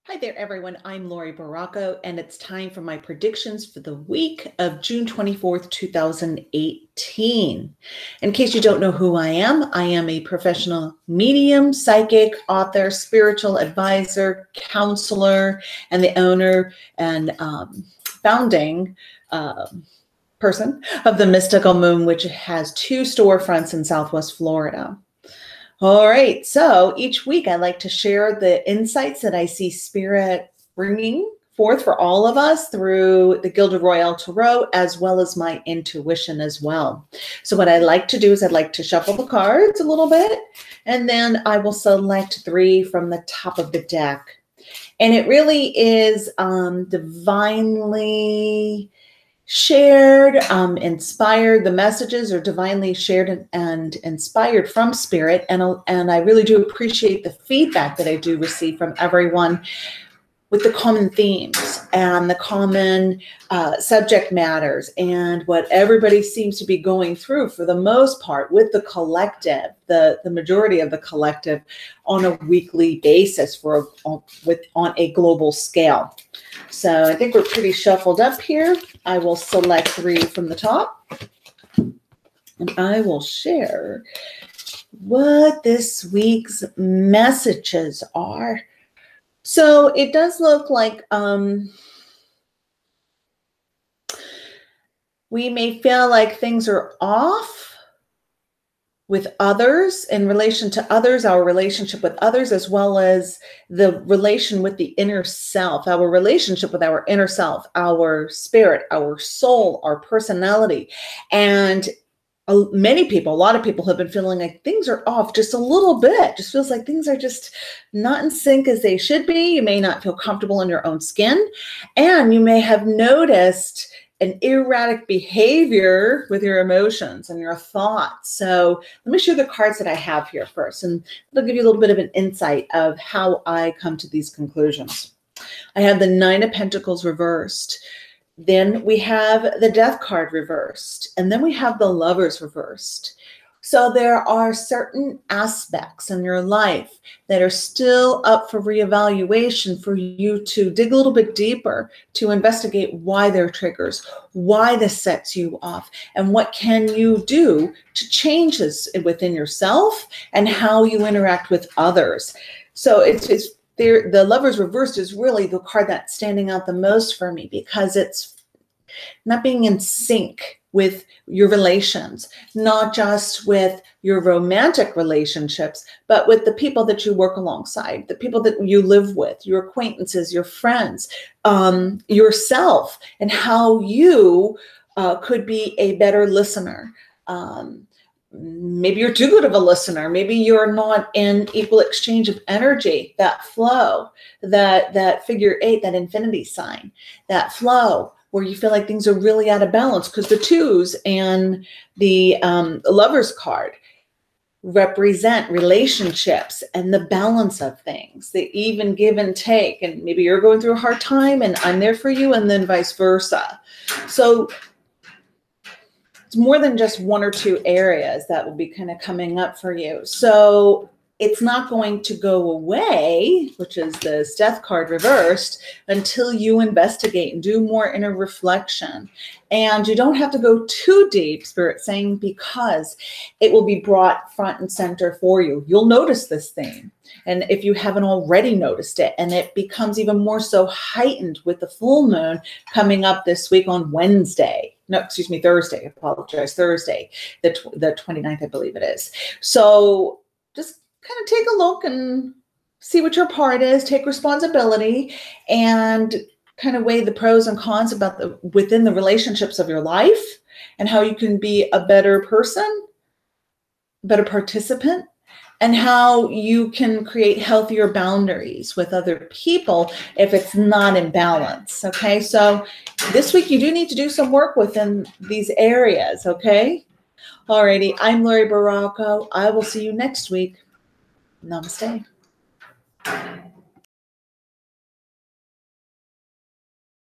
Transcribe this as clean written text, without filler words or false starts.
Hi there, everyone. I'm Laurie Barraco, and it's time for my predictions for the week of June 24th, 2018. In case you don't know who I am a professional medium, psychic, author, spiritual advisor, counselor, and the owner and founding person of the Mystical Moon, which has two storefronts in Southwest Florida. All right, so each week I like to share the insights that I see Spirit bringing forth for all of us through the Gilded Royale Tarot, as well as my intuition as well. So what I like to do is I'd like to shuffle the cards a little bit, and then I will select three from the top of the deck. And it really is divinely shared, inspired. The messages are divinely shared and inspired from Spirit, and I really do appreciate the feedback that I do receive from everyone with the common themes and the common subject matters and what everybody seems to be going through for the most part with the collective, the majority of the collective on a weekly basis on a global scale. So I think we're pretty shuffled up here. I will select three from the top, and I will share what this week's messages are. So it does look like we may feel like things are off with others, in relation to others, our relationship with others, as well as the relation with the inner self, our relationship with our inner self, our spirit, our soul, our personality. And a lot of people have been feeling like things are off just a little bit. Just feels like things are just not in sync as they should be. You may not feel comfortable in your own skin, and you may have noticed an erratic behavior with your emotions and your thoughts. So let me show you the cards that I have here first, and it'll give you a little bit of an insight of how I come to these conclusions. I have the Nine of Pentacles reversed. Then we have the Death card reversed, and then we have the Lovers reversed. So there are certain aspects in your life that are still up for reevaluation, for you to dig a little bit deeper, to investigate why they're triggers, why this sets you off, and what can you do to change this within yourself and how you interact with others. So the Lovers reversed is really the card that's standing out the most for me, because it's not being in sync with your relations, not just with your romantic relationships, but with the people that you work alongside, the people that you live with, your acquaintances, your friends, yourself, and how you could be a better listener. Maybe you're too good of a listener. Maybe you're not in equal exchange of energy, that flow, that figure eight, that infinity sign, that flow where you feel like things are really out of balance, because the twos and the Lovers card represent relationships and the balance of things, the even give and take. And maybe you're going through a hard time and I'm there for you, and then vice versa. So it's more than just one or two areas that will be kind of coming up for you. So it's not going to go away, which is this Death card reversed, until you investigate and do more inner reflection. And you don't have to go too deep, Spirit saying, because it will be brought front and center for you. You'll notice this thing. And if you haven't already noticed it, and it becomes even more so heightened with the full moon coming up this week on Wednesday. No, excuse me, Thursday. I apologize. Thursday, the 29th, I believe it is. So just kind of take a look and see what your part is, take responsibility, and kind of weigh the pros and cons within the relationships of your life, and how you can be a better person, better participant, and how you can create healthier boundaries with other people if it's not in balance. Okay, so this week you do need to do some work within these areas. Okay, alrighty, I'm Laurie Barraco. I will see you next week. Namaste.